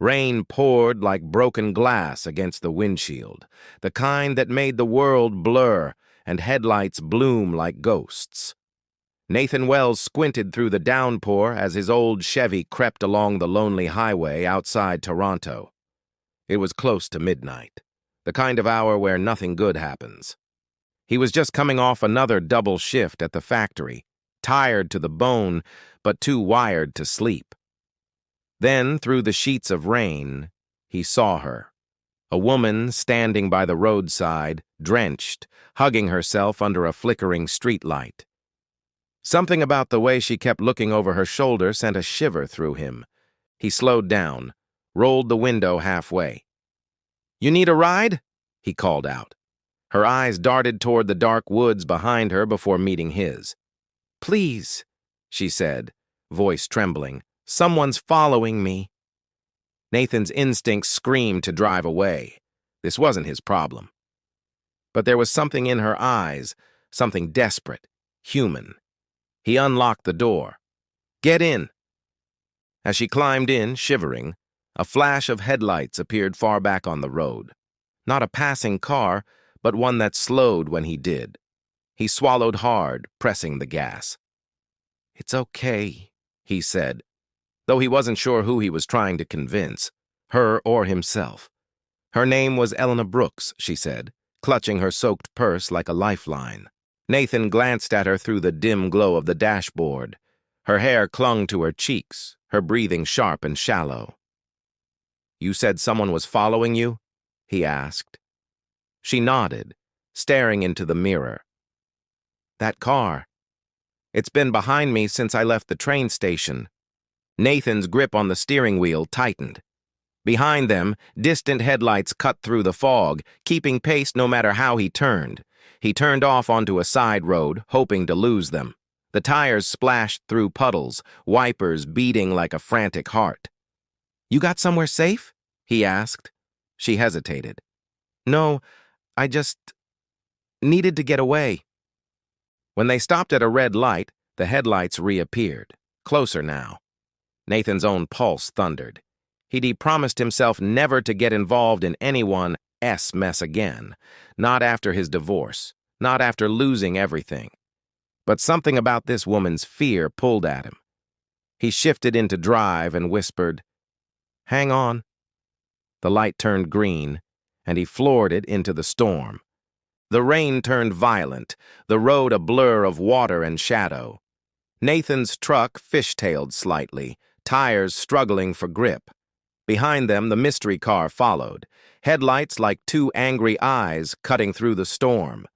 Rain poured like broken glass against the windshield, the kind that made the world blur and headlights bloom like ghosts. Nathan Wells squinted through the downpour as his old Chevy crept along the lonely highway outside Toronto. It was close to midnight, the kind of hour where nothing good happens. He was just coming off another double shift at the factory, tired to the bone, but too wired to sleep. Then, through the sheets of rain, he saw her. A woman standing by the roadside, drenched, hugging herself under a flickering streetlight. Something about the way she kept looking over her shoulder sent a shiver through him. He slowed down, rolled the window halfway. "You need a ride?" he called out. Her eyes darted toward the dark woods behind her before meeting his. "Please," she said, voice trembling. "Someone's following me." Nathan's instincts screamed to drive away. This wasn't his problem. But there was something in her eyes, something desperate, human. He unlocked the door. "Get in." As she climbed in, shivering, a flash of headlights appeared far back on the road. Not a passing car, but one that slowed when he did. He swallowed hard, pressing the gas. "It's okay," he said, though he wasn't sure who he was trying to convince, her or himself. Her name was Elena Brooks, she said, clutching her soaked purse like a lifeline. Nathan glanced at her through the dim glow of the dashboard. Her hair clung to her cheeks, her breathing sharp and shallow. "You said someone was following you?" he asked. She nodded, staring into the mirror. "That car. It's been behind me since I left the train station." Nathan's grip on the steering wheel tightened. Behind them, distant headlights cut through the fog, keeping pace no matter how he turned. He turned off onto a side road, hoping to lose them. The tires splashed through puddles, wipers beating like a frantic heart. "You got somewhere safe?" he asked. She hesitated. "No, I just needed to get away." When they stopped at a red light, the headlights reappeared, closer now. Nathan's own pulse thundered. He'd promised himself never to get involved in anyone's mess again, not after his divorce, not after losing everything. But something about this woman's fear pulled at him. He shifted into drive and whispered, "Hang on." The light turned green, and he floored it into the storm. The rain turned violent, the road a blur of water and shadow. Nathan's truck fishtailed slightly, tires struggling for grip. Behind them, the mystery car followed, headlights like two angry eyes cutting through the storm.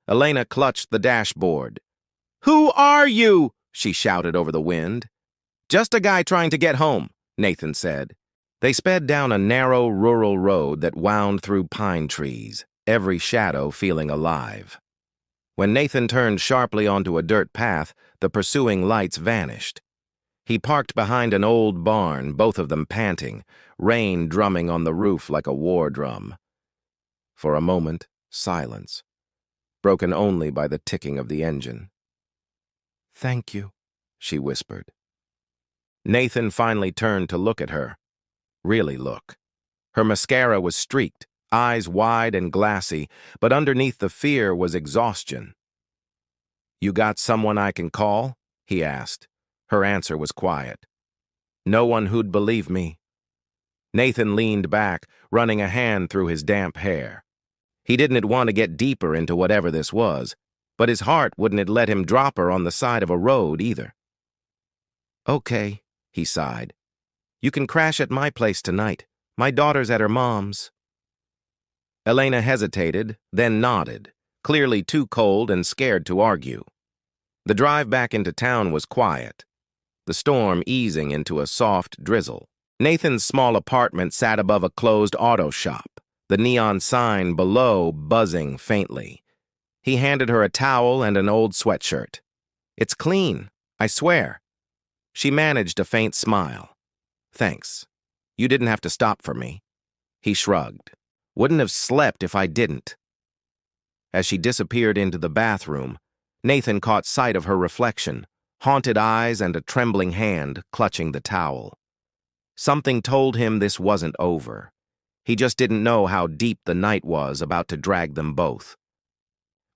Elena clutched the dashboard. "Who are you?" she shouted over the wind. "Just a guy trying to get home," Nathan said. They sped down a narrow rural road that wound through pine trees, every shadow feeling alive. When Nathan turned sharply onto a dirt path, the pursuing lights vanished. He parked behind an old barn, both of them panting, rain drumming on the roof like a war drum. For a moment, silence, broken only by the ticking of the engine. "Thank you," she whispered. Nathan finally turned to look at her. Really look. Her mascara was streaked, eyes wide and glassy, but underneath the fear was exhaustion. "You got someone I can call?" he asked. Her answer was quiet. "No one who'd believe me." Nathan leaned back, running a hand through his damp hair. He didn't want to get deeper into whatever this was, but his heart wouldn't let him drop her on the side of a road either. "Okay," he sighed. "You can crash at my place tonight. My daughter's at her mom's." Elena hesitated, then nodded, clearly too cold and scared to argue. The drive back into town was quiet, the storm easing into a soft drizzle. Nathan's small apartment sat above a closed auto shop, the neon sign below buzzing faintly. He handed her a towel and an old sweatshirt. "It's clean, I swear." She managed a faint smile. "Thanks. You didn't have to stop for me." He shrugged. "Wouldn't have slept if I didn't." As she disappeared into the bathroom, Nathan caught sight of her reflection, haunted eyes and a trembling hand clutching the towel. Something told him this wasn't over. He just didn't know how deep the night was about to drag them both.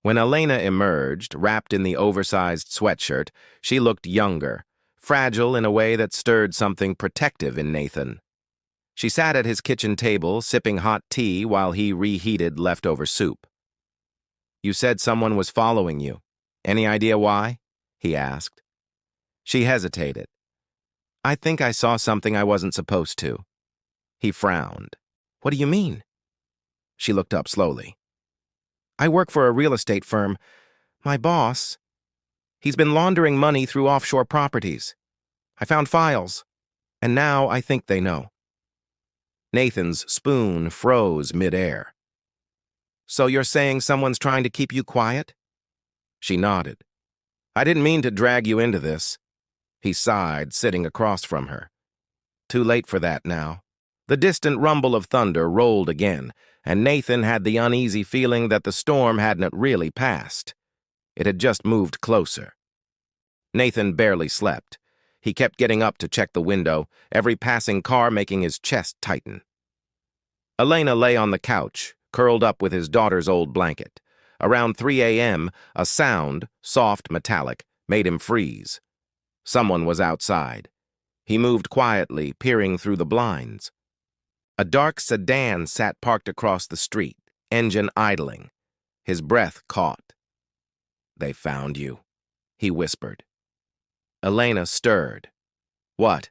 When Elena emerged, wrapped in the oversized sweatshirt, she looked younger, fragile in a way that stirred something protective in Nathan. She sat at his kitchen table, sipping hot tea while he reheated leftover soup. "You said someone was following you. Any idea why?" he asked. She hesitated. "I think I saw something I wasn't supposed to." He frowned. "What do you mean?" She looked up slowly. "I work for a real estate firm. My boss, he's been laundering money through offshore properties. I found files, and now I think they know." Nathan's spoon froze midair. "So you're saying someone's trying to keep you quiet?" She nodded. "I didn't mean to drag you into this." He sighed, sitting across from her. "Too late for that now." The distant rumble of thunder rolled again, and Nathan had the uneasy feeling that the storm hadn't really passed. It had just moved closer. Nathan barely slept. He kept getting up to check the window, every passing car making his chest tighten. Elena lay on the couch, curled up with his daughter's old blanket. Around 3 a.m., a sound, soft, metallic, made him freeze. Someone was outside. He moved quietly, peering through the blinds. A dark sedan sat parked across the street, engine idling. His breath caught. "They found you," he whispered. Elena stirred. "What?"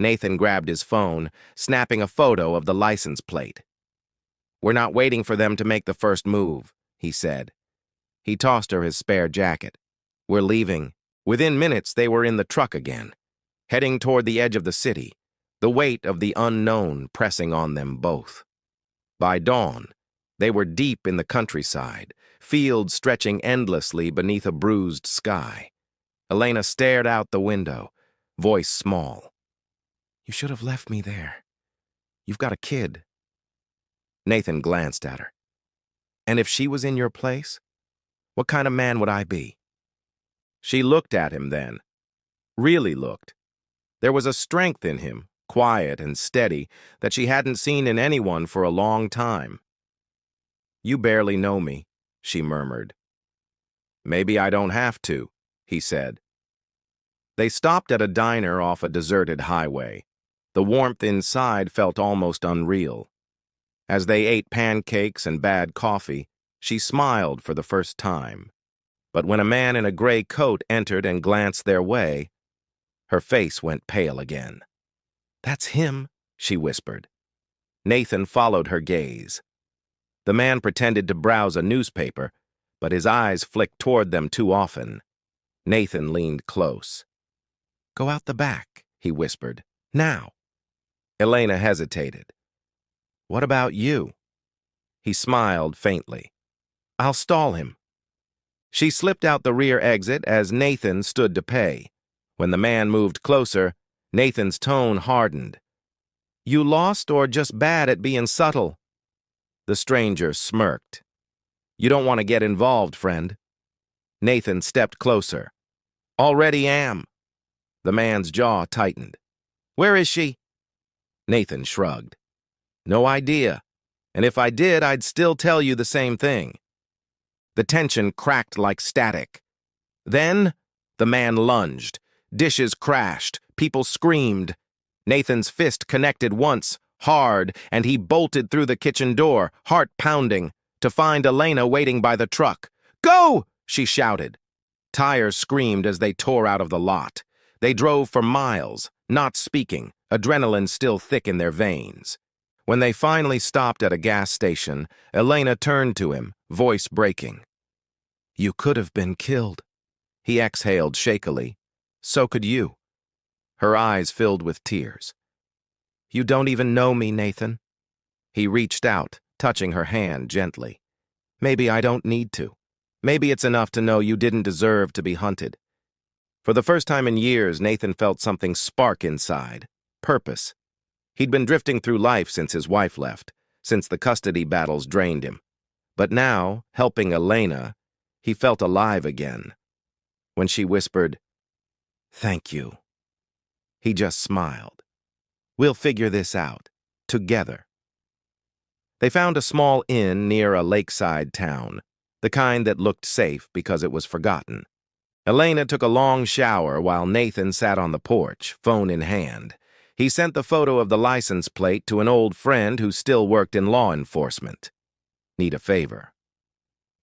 Nathan grabbed his phone, snapping a photo of the license plate. "We're not waiting for them to make the first move," he said. He tossed her his spare jacket. "We're leaving." Within minutes, they were in the truck again, heading toward the edge of the city, the weight of the unknown pressing on them both. By dawn, they were deep in the countryside, fields stretching endlessly beneath a bruised sky. Elena stared out the window, voice small. "You should have left me there. You've got a kid." Nathan glanced at her. "And if she was in your place, what kind of man would I be?" She looked at him then. Really looked. There was a strength in him, quiet and steady, that she hadn't seen in anyone for a long time. "You barely know me," she murmured. "Maybe I don't have to," he said. They stopped at a diner off a deserted highway. The warmth inside felt almost unreal. As they ate pancakes and bad coffee, she smiled for the first time. But when a man in a gray coat entered and glanced their way, her face went pale again. "That's him," she whispered. Nathan followed her gaze. The man pretended to browse a newspaper, but his eyes flicked toward them too often. Nathan leaned close. "Go out the back," he whispered. "Now." Elena hesitated. "What about you?" He smiled faintly. "I'll stall him." She slipped out the rear exit as Nathan stood to pay. When the man moved closer, Nathan's tone hardened. "You lost or just bad at being subtle?" The stranger smirked. "You don't want to get involved, friend." Nathan stepped closer. "Already am." The man's jaw tightened. "Where is she?" Nathan shrugged. "No idea. And if I did, I'd still tell you the same thing." The tension cracked like static. Then, the man lunged. Dishes crashed. People screamed. Nathan's fist connected once, hard, and he bolted through the kitchen door, heart pounding, to find Elena waiting by the truck. "Go!" she shouted. Tires screamed as they tore out of the lot. They drove for miles, not speaking, adrenaline still thick in their veins. When they finally stopped at a gas station, Elena turned to him, voice breaking. "You could have been killed." He exhaled shakily. "So could you." Her eyes filled with tears. "You don't even know me, Nathan." He reached out, touching her hand gently. "Maybe I don't need to. Maybe it's enough to know you didn't deserve to be hunted." For the first time in years, Nathan felt something spark inside. Purpose. He'd been drifting through life since his wife left, since the custody battles drained him. But now, helping Elena, he felt alive again. When she whispered, "Thank you," he just smiled. We'll figure this out. Together. They found a small inn near a lakeside town, the kind that looked safe because it was forgotten. Elena took a long shower while Nathan sat on the porch, phone in hand. He sent the photo of the license plate to an old friend who still worked in law enforcement. Need a favor.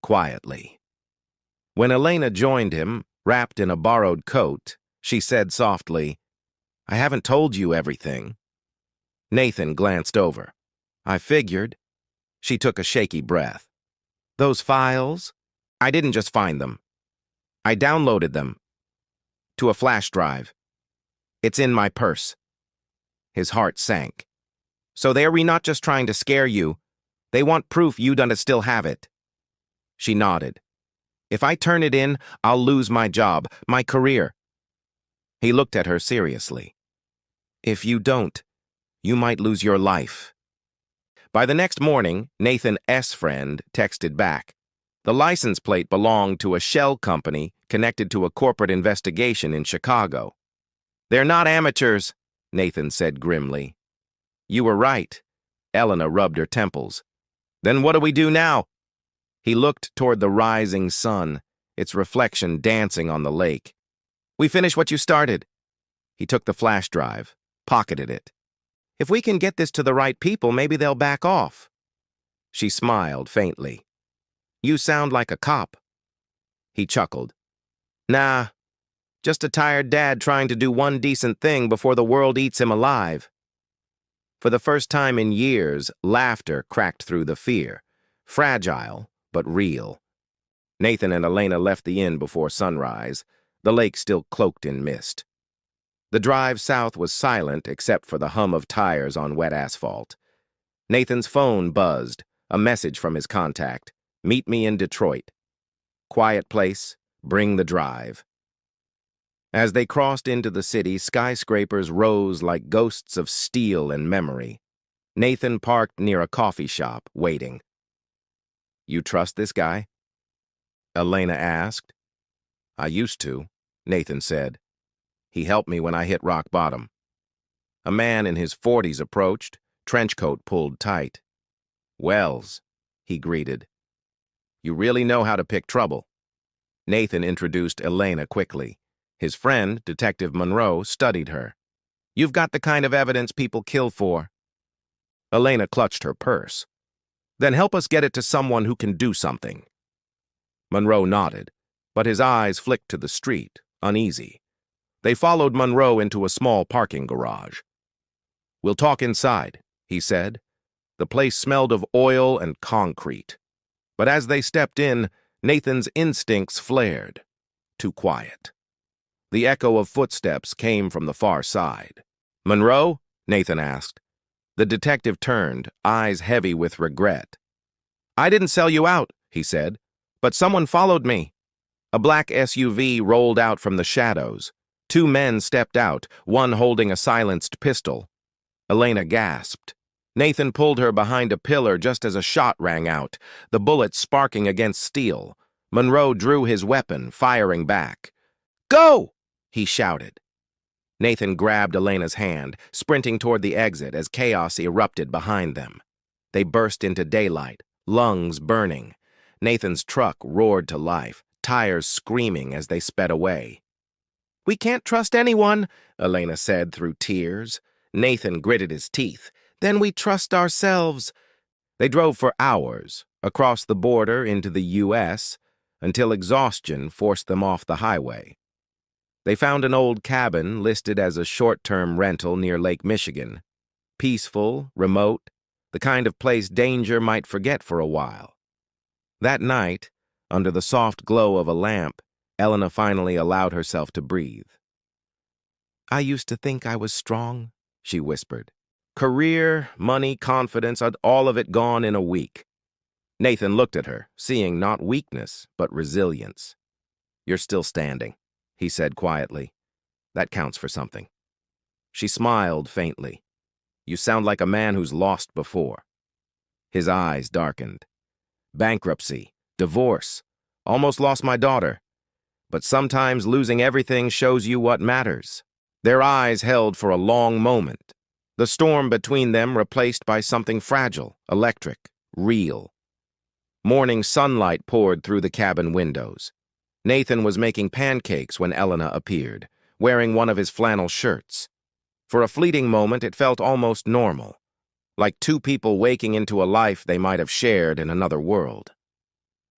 Quietly. When Elena joined him, wrapped in a borrowed coat, she said softly, "I haven't told you everything." Nathan glanced over. "I figured." She took a shaky breath. "Those files? I didn't just find them. I downloaded them to a flash drive. It's in my purse." His heart sank. "So they're not just trying to scare you. They want proof you don't still have it." She nodded. "If I turn it in, I'll lose my job, my career." He looked at her seriously. "If you don't, you might lose your life." By the next morning, Nathan's friend texted back. The license plate belonged to a shell company connected to a corporate investigation in Chicago. "They're not amateurs," Nathan said grimly. "You were right." Elena rubbed her temples. "Then what do we do now?" He looked toward the rising sun, its reflection dancing on the lake. "We finish what you started." He took the flash drive, pocketed it. "If we can get this to the right people, maybe they'll back off." She smiled faintly. "You sound like a cop." He chuckled. "Nah, just a tired dad trying to do one decent thing before the world eats him alive." For the first time in years, laughter cracked through the fear. Fragile, but real. Nathan and Elena left the inn before sunrise, the lake still cloaked in mist. The drive south was silent except for the hum of tires on wet asphalt. Nathan's phone buzzed, a message from his contact. "Meet me in Detroit. Quiet place, bring the drive." As they crossed into the city, skyscrapers rose like ghosts of steel and memory. Nathan parked near a coffee shop, waiting. "You trust this guy?" Elena asked. "I used to," Nathan said. "He helped me when I hit rock bottom." A man in his 40s approached, trench coat pulled tight. "Wells," he greeted. "You really know how to pick trouble." Nathan introduced Elena quickly. His friend, Detective Monroe, studied her. "You've got the kind of evidence people kill for." Elena clutched her purse. "Then help us get it to someone who can do something." Monroe nodded, but his eyes flicked to the street, uneasy. They followed Monroe into a small parking garage. "We'll talk inside," he said. The place smelled of oil and concrete. But as they stepped in, Nathan's instincts flared. Too quiet. The echo of footsteps came from the far side. "Monroe?" Nathan asked. The detective turned, eyes heavy with regret. "I didn't sell you out," he said, "but someone followed me." A black SUV rolled out from the shadows. Two men stepped out, one holding a silenced pistol. Elena gasped. Nathan pulled her behind a pillar just as a shot rang out, the bullet sparking against steel. Monroe drew his weapon, firing back. "Go!" he shouted. Nathan grabbed Elena's hand, sprinting toward the exit as chaos erupted behind them. They burst into daylight, lungs burning. Nathan's truck roared to life, tires screaming as they sped away. "We can't trust anyone," Elena said through tears. Nathan gritted his teeth. "Then we trust ourselves." They drove for hours, across the border into the U.S., until exhaustion forced them off the highway. They found an old cabin listed as a short-term rental near Lake Michigan. Peaceful, remote, the kind of place danger might forget for a while. That night, under the soft glow of a lamp, Elena finally allowed herself to breathe. "I used to think I was strong," she whispered. "Career, money, confidence, all of it gone in a week." Nathan looked at her, seeing not weakness, but resilience. "You're still standing," he said quietly. "That counts for something." She smiled faintly. "You sound like a man who's lost before." His eyes darkened. "Bankruptcy, divorce, almost lost my daughter. But sometimes losing everything shows you what matters." Their eyes held for a long moment. The storm between them replaced by something fragile, electric, real. Morning sunlight poured through the cabin windows. Nathan was making pancakes when Elena appeared, wearing one of his flannel shirts. For a fleeting moment, it felt almost normal, like two people waking into a life they might have shared in another world.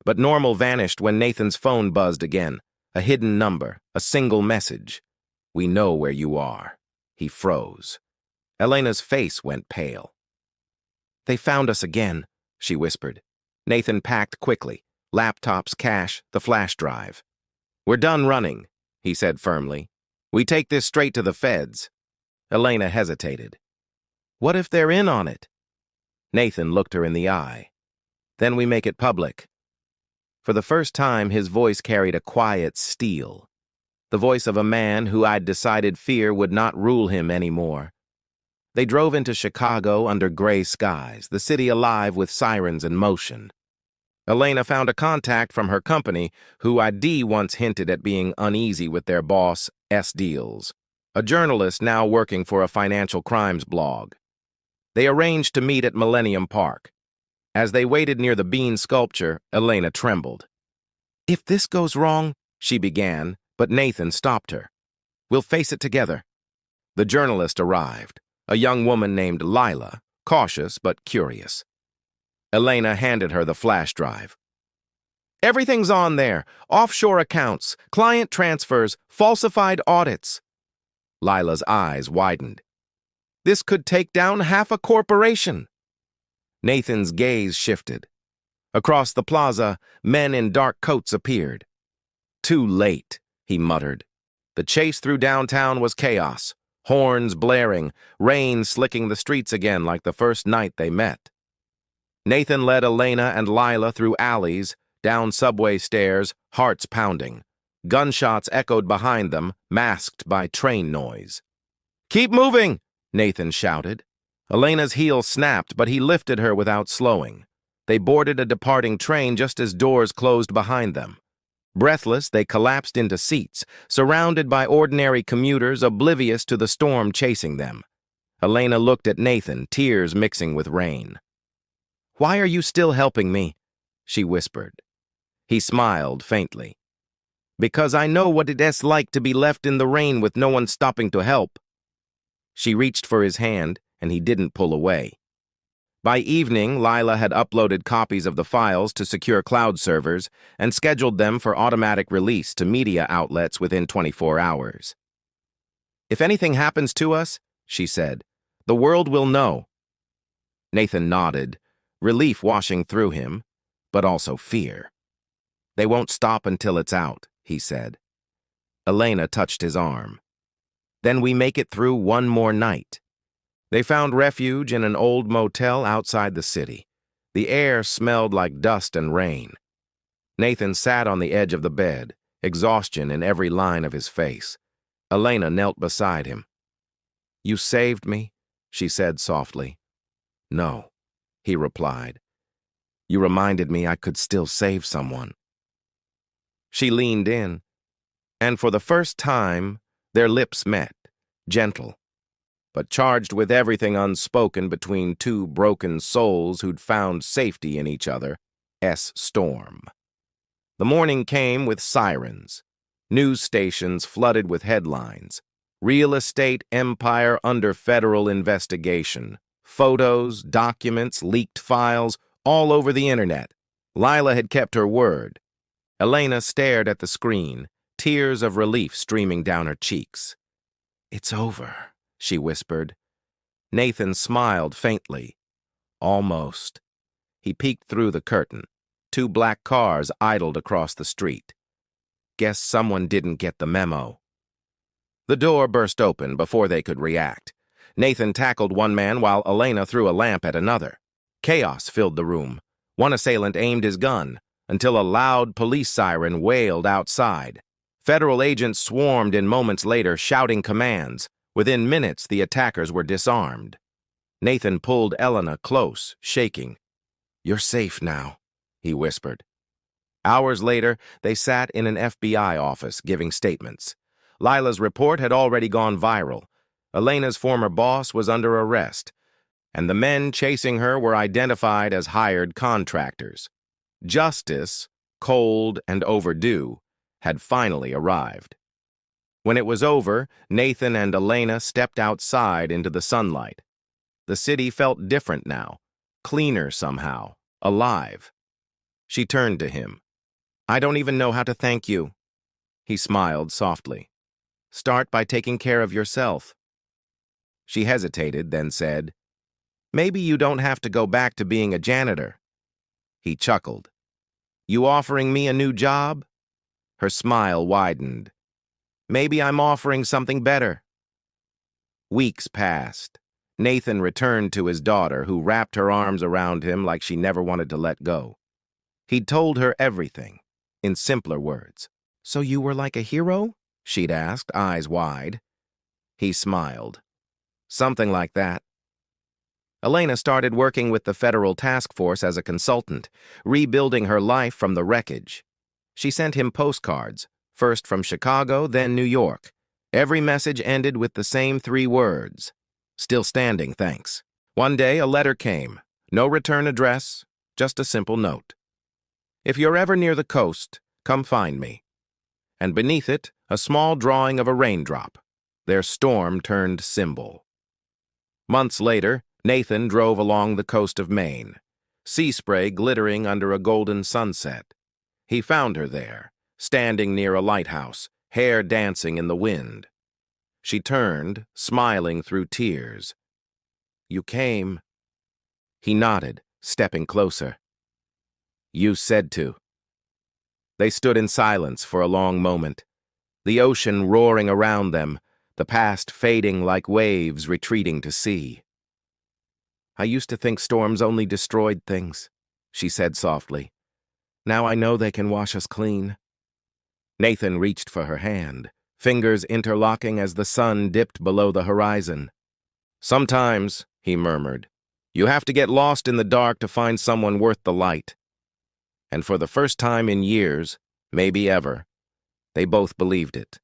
But normal vanished when Nathan's phone buzzed again, a hidden number, a single message. "We know where you are." He froze. Elena's face went pale. "They found us again," she whispered. Nathan packed quickly, laptops, cash, the flash drive. "We're done running," he said firmly. "We take this straight to the feds." Elena hesitated. "What if they're in on it?" Nathan looked her in the eye. "Then we make it public." For the first time, his voice carried a quiet steel. The voice of a man who I'd decided fear would not rule him anymore. They drove into Chicago under gray skies, the city alive with sirens in motion. Elena found a contact from her company who I'd once hinted at being uneasy with their boss, deals, a journalist now working for a financial crimes blog. They arranged to meet at Millennium Park. As they waited near the bean sculpture, Elena trembled. "If this goes wrong," she began, but Nathan stopped her. "We'll face it together." The journalist arrived, a young woman named Lila, cautious but curious. Elena handed her the flash drive. "Everything's on there. Offshore accounts, client transfers, falsified audits." Lila's eyes widened. "This could take down half a corporation." Nathan's gaze shifted. Across the plaza, men in dark coats appeared. "Too late," he muttered. The chase through downtown was chaos, horns blaring, rain slicking the streets again like the first night they met. Nathan led Elena and Lila through alleys, down subway stairs, hearts pounding. Gunshots echoed behind them, masked by train noise. "Keep moving!" Nathan shouted. Elena's heel snapped, but he lifted her without slowing. They boarded a departing train just as doors closed behind them. Breathless, they collapsed into seats, surrounded by ordinary commuters oblivious to the storm chasing them. Elena looked at Nathan, tears mixing with rain. "Why are you still helping me?" she whispered. He smiled faintly. "Because I know what it's like to be left in the rain with no one stopping to help." She reached for his hand, and he didn't pull away. By evening, Lila had uploaded copies of the files to secure cloud servers and scheduled them for automatic release to media outlets within 24 hours. "If anything happens to us," she said, "the world will know." Nathan nodded, relief washing through him, but also fear. "They won't stop until it's out," he said. Elena touched his arm. "Then we make it through one more night." They found refuge in an old motel outside the city. The air smelled like dust and rain. Nathan sat on the edge of the bed, exhaustion in every line of his face. Elena knelt beside him. "You saved me," she said softly. "No," he replied. "You reminded me I could still save someone." She leaned in, and for the first time, their lips met, gentle, but charged with everything unspoken between two broken souls who'd found safety in each other, storm. The morning came with sirens. News stations flooded with headlines. Real estate empire under federal investigation. Photos, documents, leaked files, all over the internet. Lila had kept her word. Elena stared at the screen, tears of relief streaming down her cheeks. "It's over," she whispered. Nathan smiled faintly. "Almost." He peeked through the curtain. Two black cars idled across the street. "Guess someone didn't get the memo." The door burst open before they could react. Nathan tackled one man while Elena threw a lamp at another. Chaos filled the room. One assailant aimed his gun, until a loud police siren wailed outside. Federal agents swarmed in moments later, shouting commands. Within minutes, the attackers were disarmed. Nathan pulled Elena close, shaking. "You're safe now," he whispered. Hours later, they sat in an FBI office giving statements. Lila's report had already gone viral. Elena's former boss was under arrest, and the men chasing her were identified as hired contractors. Justice, cold and overdue, had finally arrived. When it was over, Nathan and Elena stepped outside into the sunlight. The city felt different now, cleaner somehow, alive. She turned to him. "I don't even know how to thank you." He smiled softly. "Start by taking care of yourself." She hesitated, then said, "Maybe you don't have to go back to being a janitor." He chuckled. "You offering me a new job?" Her smile widened. "Maybe I'm offering something better." Weeks passed. Nathan returned to his daughter, who wrapped her arms around him like she never wanted to let go. He'd told her everything, in simpler words. "So you were like a hero?" she'd asked, eyes wide. He smiled. "Something like that." Elena started working with the federal task force as a consultant, rebuilding her life from the wreckage. She sent him postcards, first from Chicago, then New York. Every message ended with the same 3 words. "Still standing, thanks." One day, a letter came. No return address, just a simple note. "If you're ever near the coast, come find me." And beneath it, a small drawing of a raindrop, their storm-turned symbol. Months later, Nathan drove along the coast of Maine, sea spray glittering under a golden sunset. He found her there, standing near a lighthouse, hair dancing in the wind. She turned, smiling through tears. "You came." He nodded, stepping closer. "You said to." They stood in silence for a long moment, the ocean roaring around them, the past fading like waves retreating to sea. "I used to think storms only destroyed things," she said softly. "Now I know they can wash us clean." Nathan reached for her hand, fingers interlocking as the sun dipped below the horizon. "Sometimes," he murmured, "you have to get lost in the dark to find someone worth the light." And for the first time in years, maybe ever, they both believed it.